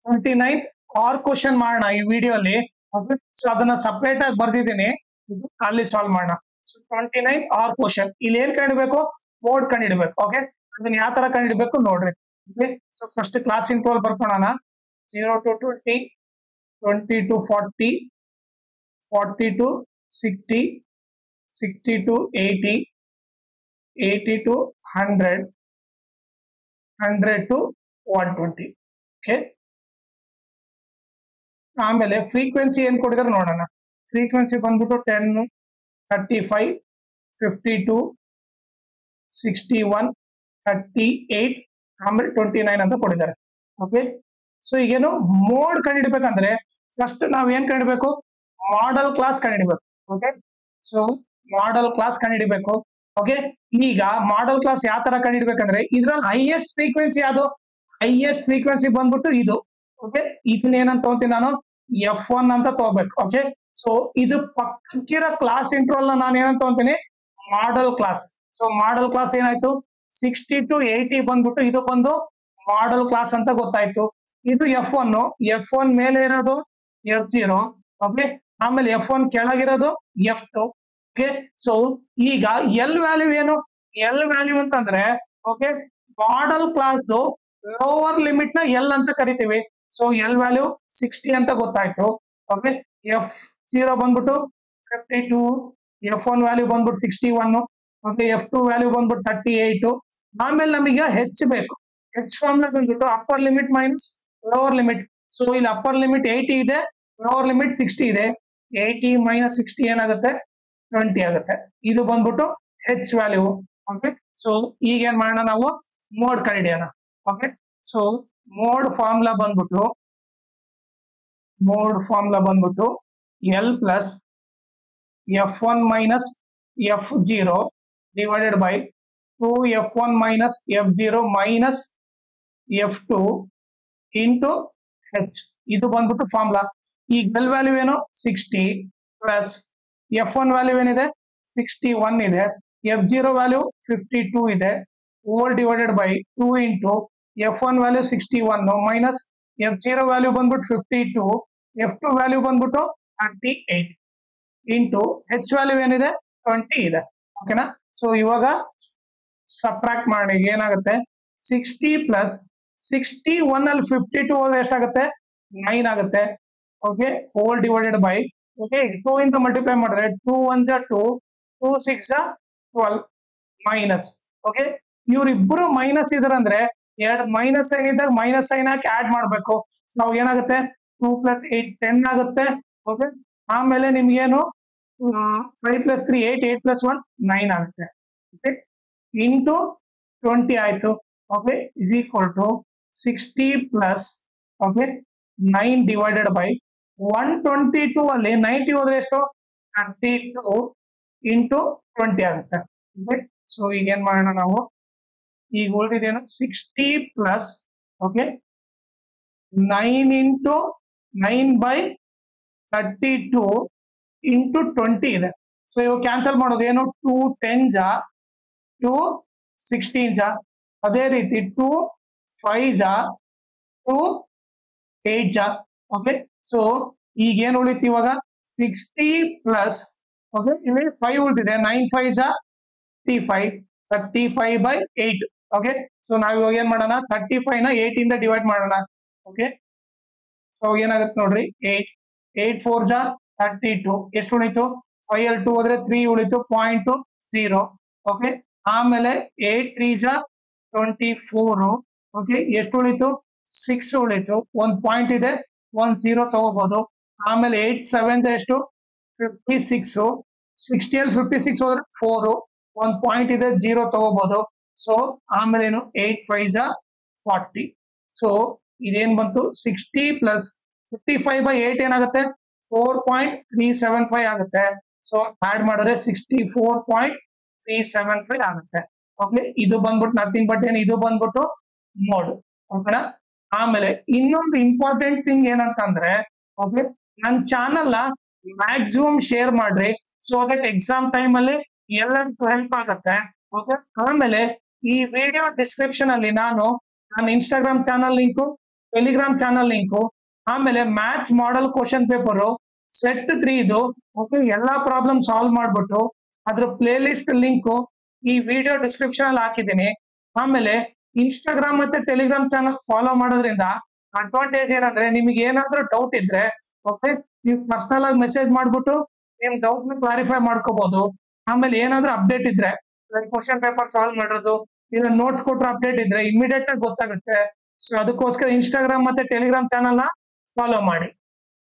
29th R question ಮಾಡೋಣ ಈ ವಿಡಿಯೋಲಿ. ಸೊ ಅದನ್ನ ಸಪರೇಟ್ ಆಗಿ ಬರ್ದಿದ್ದೀನಿ, ಅಲ್ಲಿ ಸಾಲ್ವ್ ಮಾಡೋಣ. ಸೊ 29th ಆರ್ ಕ್ವಶನ್ ಇಲ್ಲಿ ಏನ್ ಕಂಡಿಡ್ಬೇಕು, ಮೋಡ್ ಕಂಡಿಡ್ಬೇಕು. ಓಕೆ, ಅದನ್ನ ಯಾವ ತರ ಕಂಡಿಡ್ಬೇಕು ನೋಡ್ರಿ. ಸೊ ಫಸ್ಟ್ ಕ್ಲಾಸ್ ಇಂಟರ್ವಲ್ ಬರ್ಕೊಳ್ಳೋಣ. 0 to 20, 20 to 40, 40 to 60, 60 to 80, 80 to 100, 100 to 120. Okay, ಆಮೇಲೆ ಫ್ರೀಕ್ವೆನ್ಸಿ ಏನ್ ಕೊಟ್ಟಿದ್ರೆ ನೋಡೋಣ. ಫ್ರೀಕ್ವೆನ್ಸಿ ಬಂದ್ಬಿಟ್ಟು 10, 35, 52, 61, 38, ಆಮೇಲೆ 29 ಅಂತ ಕೊಟ್ಟಿದ್ದಾರೆ. ಓಕೆ, ಸೊ ಈಗೇನು ಮೋಡ್ ಕಂಡಿಡ್ಬೇಕಂದ್ರೆ ಫಸ್ಟ್ ನಾವ್ ಏನ್ ಕಂಡಿಡ್ಬೇಕು, ಮಾಡೆಲ್ ಕ್ಲಾಸ್ ಕಂಡಿಡ್ಬೇಕು. ಓಕೆ, ಸೊ ಮಾಡೆಲ್ ಕ್ಲಾಸ್ ಕಂಡಿಡ್ಬೇಕು. ಓಕೆ, ಈಗ ಮಾಡೆಲ್ ಕ್ಲಾಸ್ ಯಾವ ತರ ಕಂಡಿಡ್ಬೇಕಂದ್ರೆ ಇದ್ರಲ್ಲಿ ಹೈಯೆಸ್ಟ್ ಫ್ರೀಕ್ವೆನ್ಸಿ ಯಾವುದು, ಹೈಯೆಸ್ಟ್ ಫ್ರೀಕ್ವೆನ್ಸಿ ಬಂದ್ಬಿಟ್ಟು ಇದು. ಓಕೆ, ಇದನ್ನ ಏನಂತ ತಗೋತೀನಿ ನಾನು, F1 ಅಂತ ತಗೋಬೇಕು. ಓಕೆ, ಸೊ ಇದು ಪಕ್ಕಿರೋ ಕ್ಲಾಸ್ ಇಂಟರ್ವಲ್ ನಾನು ಏನಂತ ತಗೋತೀನಿ, model class. So model class ಏನಾಯ್ತು, 60 to 80 ಬಂದ್ಬಿಟ್ಟು ಇದು ಬಂದು ಮಾಡೆಲ್ ಕ್ಲಾಸ್ ಅಂತ ಗೊತ್ತಾಯ್ತು. ಇದು F1 ಮೇಲೆ ಇರೋದು F0. ಓಕೆ, ಆಮೇಲೆ F1 ಕೆಳಗಿರೋದು F2. ಓಕೆ, ಸೊ ಈಗ ಎಲ್ ವ್ಯಾಲ್ಯೂ ಏನು, ಎಲ್ ವ್ಯಾಲ್ಯೂ ಅಂತಂದ್ರೆ okay model class lower limit ನ ಎಲ್ ಅಂತ ಕರಿತೀವಿ. ಸೊ ಎಲ್ ವ್ಯಾಲ್ಯೂ 60 ಅಂತ ಗೊತ್ತಾಯ್ತು. ಓಕೆ, F0 ಬಂದ್ಬಿಟ್ಟು 52, F1 ವ್ಯಾಲ್ಯೂ ಬಂದ್ಬಿಟ್ಟು 61, ಓಕೆ, F2 ವ್ಯಾಲ್ಯೂ ಬಂದ್ಬಿಟ್ಟು 38. ಆಮೇಲೆ ನಮಗೆ ಹೆಚ್ ಬೇಕು. ಹೆಚ್ ಫಾರ್ಮ್ ನ ಬಂದ್ಬಿಟ್ಟು upper limit minus lower limit. So ಇಲ್ಲಿ ಅಪ್ಪರ್ ಲಿಮಿಟ್ 80 ಇದೆ, ಲೋವರ್ ಲಿಮಿಟ್ 60 ಇದೆ. 80 ಮೈನಸ್ 60 ಏನಾಗುತ್ತೆ, 20 ಆಗುತ್ತೆ. ಇದು ಬಂದ್ಬಿಟ್ಟು ಹೆಚ್ ವ್ಯಾಲ್ಯೂ. ಓಕೆ, ಸೊ ಈಗ ಏನ್ ಮಾಡೋಣ, ನಾವು ಮೋಡ್ ಕಂಡಿಡಿಯೋಣ. ಓಕೆ, ಸೊ ಮೋಡ್ ಫಾರ್ಮುಲಾ ಬಂದ್ಬಿಟ್ಟು L plus F1 minus F0 divided by 2F1 minus F0 minus F2 into H. ಇದು ಬಂದ್ಬಿಟ್ಟು ಫಾರ್ಮುಲಾ. ಈಗ ಎಲ್ ವ್ಯಾಲ್ಯೂ ಏನು 60 ಪ್ಲಸ್ F1 ವ್ಯಾಲ್ಯೂ ಏನಿದೆ 61 ಇದೆ, F0 ವ್ಯಾಲ್ಯೂ 52 ಇದೆ, whole divided by 2 into F1 value 61 minus F0 value ಬಂದ್ಬಿಟ್ಟು 52, F2 value ಬಂದ್ಬಿಟ್ಟು 38 into H value ಏನಿದೆ 20 ಇದೆ. ಓಕೆನಾ, ಸೊ ಇವಾಗ ಸಬ್ಟ್ರಾಕ್ಟ್ ಮಾಡಿ ಏನಾಗುತ್ತೆ, 60 ಪ್ಲಸ್ 61 ಅಲ್ಲಿ 52 ಹೋದ್ರೆ ಎಷ್ಟಾಗುತ್ತೆ, 9 ಆಗುತ್ತೆ. Okay, whole divided bye okay 2 into multiply ಮಾಡಿದ್ರೆ 2 1 2, 2 6 12 ಮೈನಸ್. ಓಕೆ, ಇವ್ರಿಬ್ರು ಮೈನಸ್ ಇದ್ರಂದ್ರೆ ಎರಡು ಮೈನಸ್ ಸೈನ್ ಇದ್ದಾಗ ಮೈನಸ್ ಸೈನ್ ಹಾಕಿ ಆಡ್ ಮಾಡ್ಬೇಕು. ಸೊ ಅವಾಗ ಏನಾಗುತ್ತೆ 2 + 8 10 ಆಗುತ್ತೆ. ಓಕೆ, ಆಮೇಲೆ ನಿಮ್ಗೇನು 5 + 3 8, 8 + 1 9 ಆಗುತ್ತೆ. ಓಕೆ, ಇಂಟು 20 ಆಯ್ತು. Okay, is equal to 60 plus okay 9 divided by 122 ಅಲ್ಲಿ 90 ಹೋದ್ರೆ ಎಷ್ಟು, 32 ಇಂಟು 20 ಆಗುತ್ತೆ. ಓಕೆ, ಸೊ ಈಗ ಏನ್ ಮಾಡೋಣ ನಾವು, ಈಗ ಉಳಿದಿದ್ದೇನು 60 plus okay 9 into 9 by 32 into 20 ಇದೆ. ಸೊ ಇವಾಗ ಕ್ಯಾನ್ಸಲ್ ಮಾಡೋದು ಏನು, 2 10 ಜಾ 2 16 ಜಾ, ಅದೇ ರೀತಿ 2 5 ಜಾ 2 8 ಜಾ. ಓಕೆ, ಸೊ ಈಗ ಏನ್ ಉಳಿತು ಇವಾಗ 60 ಪ್ಲಸ್ ಓಕೆ ಇಲ್ಲಿ 5 ಉಳಿದಿದೆ, 9 5 ಜಾ 35, 35 ಬೈ 8. ಓಕೆ, ಸೊ ನಾವ್ ಇವಾಗ ಏನ್ ಮಾಡೋಣ, 35 ನ 8 ಇಂದ ಡಿವೈಡ್ ಮಾಡೋಣ. ಓಕೆ, ಸೊ ಏನಾಗುತ್ತೆ ನೋಡ್ರಿ, 8 4 ಜಾ 32, ಎಷ್ಟು ಉಳಿತು, 5 ಅಲ್ಲಿ 2 ಹೋದ್ರೆ 3 ಉಳಿತು, 0.0. ಓಕೆ, ಆಮೇಲೆ 8 3 ಜಾ 24. ಓಕೆ, ಎಷ್ಟು ಉಳಿತು, 6 ಉಳಿತು, ಒಂದು ಪಾಯಿಂಟ್ ಇದೆ, 1 0 ತಗೋಬಹುದು. ಆಮೇಲೆ 8 7 ಜಾ ಎಷ್ಟು 56, 60 ಅಲ್ಲಿ 56 ಹೋದ್ರೆ 4, ಒಂದು ಪಾಯಿಂಟ್ ಇದೆ, 0 ತಗೋಬಹುದು. ಸೊ ಆಮೇಲೆ ಏನು 8 5 ಜಾ 40. ಸೊ ಇದೇನ್ ಬಂತು, 60 ಪ್ಲಸ್ 55 ಬೈ 8 ಏನಾಗುತ್ತೆ, 4.375 ಆಗುತ್ತೆ. ಸೊ ಆಡ್ ಮಾಡಿದ್ರೆ 64.375 ಆಗುತ್ತೆ. ಓಕೆ, ಇದು ಬಂದ್ಬಿಟ್ಟು ನಥಿಂಗ್ ಬಟ್ ಏನು, ಇದು ಬಂದ್ಬಿಟ್ಟು ಮೋಡ್. ಓಕೆನಾ, ಆಮೇಲೆ ಇನ್ನೊಂದು ಇಂಪಾರ್ಟೆಂಟ್ ಥಿಂಗ್ ಏನಂತಂದ್ರೆ ಓಕೆ ನನ್ನ ಚಾನಲ್ ನ ಮ್ಯಾಕ್ಸಿಮಮ್ ಶೇರ್ ಮಾಡ್ರಿ. ಸೊ ದಟ್ ಎಕ್ಸಾಮ್ ಟೈಮ್ ಅಲ್ಲಿ ಎಲ್ಲರಿಗೂ ಹೆಲ್ಪ್ ಆಗುತ್ತೆ. ಓಕೆ, ಆಮೇಲೆ ಈ ವಿಡಿಯೋ ಡಿಸ್ಕ್ರಿಪ್ಷನ್ ಅಲ್ಲಿ ನಾನು ನನ್ನ Instagram channel link, Telegram channel link, ಆಮೇಲೆ maths model question paper set 3 ಇದು ಓಕೆ ಎಲ್ಲಾ ಪ್ರಾಬ್ಲಮ್ ಸಾಲ್ವ್ ಮಾಡ್ಬಿಟ್ಟು ಅದ್ರ ಪ್ಲೇ ಲಿಸ್ಟ್ ಲಿಂಕ್ ಈ ವಿಡಿಯೋ ಡಿಸ್ಕ್ರಿಪ್ಷನ್ ಅಲ್ಲಿ ಹಾಕಿದ್ದೀನಿ. ಆಮೇಲೆ ಇನ್ಸ್ಟಾಗ್ರಾಮ್ ಮತ್ತೆ ಟೆಲಿಗ್ರಾಮ್ ಚಾನಲ್ ಫಾಲೋ ಮಾಡೋದ್ರಿಂದ ಅಡ್ವಾಂಟೇಜ್ ಏನಂದ್ರೆ ನಿಮಗೆ ಏನಾದ್ರೂ ಡೌಟ್ ಇದ್ರೆ ಓಕೆ ನೀವು ಪರ್ಸನಲ್ ಆಗಿ ಮೆಸೇಜ್ ಮಾಡ್ಬಿಟ್ಟು ನಿಮ್ ಡೌಟ್ ನ ಕ್ಲಾರಿಫೈ ಮಾಡ್ಕೋಬಹುದು. ಆಮೇಲೆ ಏನಾದ್ರೂ ಅಪ್ಡೇಟ್ ಇದ್ರೆ ಕ್ವಶನ್ ಪೇಪರ್ ಸಾಲ್ವ್ ಮಾಡೋದು ಇಲ್ಲ ನೋಟ್ಸ್ ಕೊಟ್ರೆ ಅಪ್ಡೇಟ್ ಇದ್ರೆ ಇಮಿಡಿಯೇಟ್ ಆಗಿ ಗೊತ್ತಾಗುತ್ತೆ. ಸೊ ಅದಕ್ಕೋಸ್ಕರ ಇನ್ಸ್ಟಾಗ್ರಾಮ್ ಮತ್ತೆ ಟೆಲಿಗ್ರಾಮ್ ಚಾನಲ್ ನ ಫಾಲೋ ಮಾಡಿ.